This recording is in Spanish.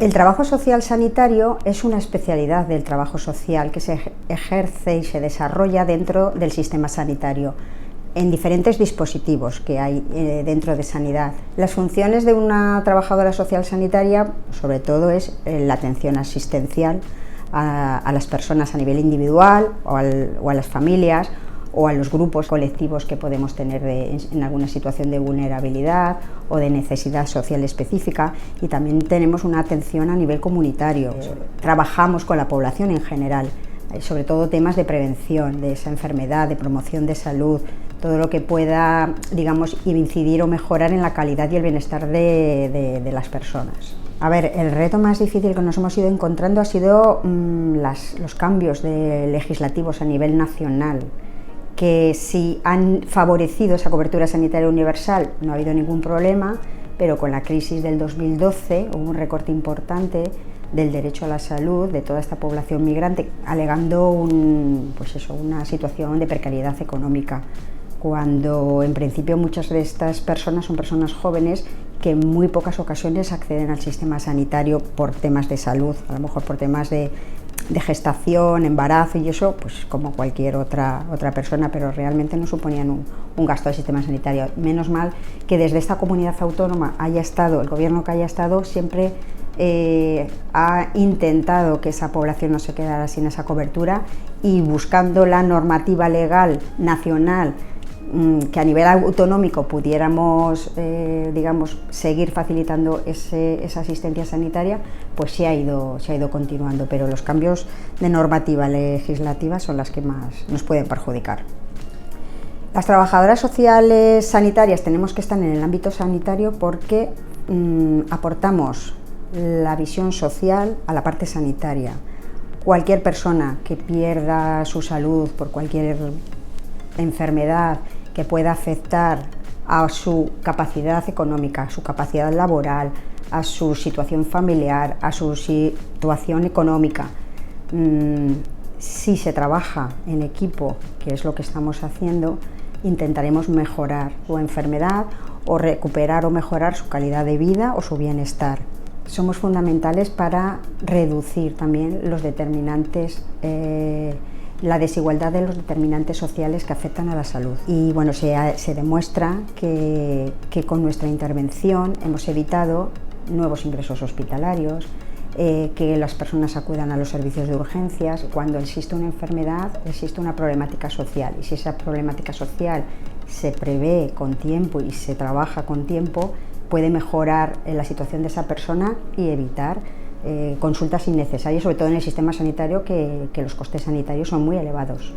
El trabajo social sanitario es una especialidad del trabajo social que se ejerce y se desarrolla dentro del sistema sanitario, en diferentes dispositivos que hay dentro de sanidad. Las funciones de una trabajadora social sanitaria, sobre todo, es la atención asistencial a las personas a nivel individual o a las familias o a los grupos colectivos que podemos tener en alguna situación de vulnerabilidad o de necesidad social específica, y también tenemos una atención a nivel comunitario. Trabajamos con la población en general, sobre todo temas de prevención de esa enfermedad, de promoción de salud, todo lo que pueda, digamos, incidir o mejorar en la calidad y el bienestar de las personas. A ver, el reto más difícil que nos hemos ido encontrando ha sido los cambios legislativos a nivel nacional, que sí han favorecido esa cobertura sanitaria universal, no ha habido ningún problema, pero con la crisis del 2012 hubo un recorte importante del derecho a la salud de toda esta población migrante, alegando una situación de precariedad económica, cuando en principio muchas de estas personas son personas jóvenes que en muy pocas ocasiones acceden al sistema sanitario por temas de salud, a lo mejor por temas de gestación, embarazo y eso, pues como cualquier otra persona, pero realmente no suponían un gasto del sistema sanitario. Menos mal que desde esta comunidad autónoma haya estado, el gobierno que haya estado, siempre ha intentado que esa población no se quedara sin esa cobertura, y buscando la normativa legal nacional que a nivel autonómico pudiéramos, digamos, seguir facilitando esa asistencia sanitaria, pues se ha ido continuando, pero los cambios de normativa legislativa son las que más nos pueden perjudicar. Las trabajadoras sociales sanitarias tenemos que estar en el ámbito sanitario porque aportamos la visión social a la parte sanitaria. Cualquier persona que pierda su salud por cualquier enfermedad que pueda afectar a su capacidad económica, a su capacidad laboral, a su situación familiar, a su situación económica. Si se trabaja en equipo, que es lo que estamos haciendo, intentaremos mejorar su enfermedad o recuperar o mejorar su calidad de vida o su bienestar. Somos fundamentales para reducir también los determinantes, la desigualdad de los determinantes sociales que afectan a la salud. Y bueno, se demuestra que con nuestra intervención hemos evitado nuevos ingresos hospitalarios, que las personas acudan a los servicios de urgencias. Cuando existe una enfermedad, existe una problemática social, y si esa problemática social se prevé con tiempo y se trabaja con tiempo, puede mejorar la situación de esa persona y evitar consultas innecesarias, sobre todo en el sistema sanitario, que los costes sanitarios son muy elevados.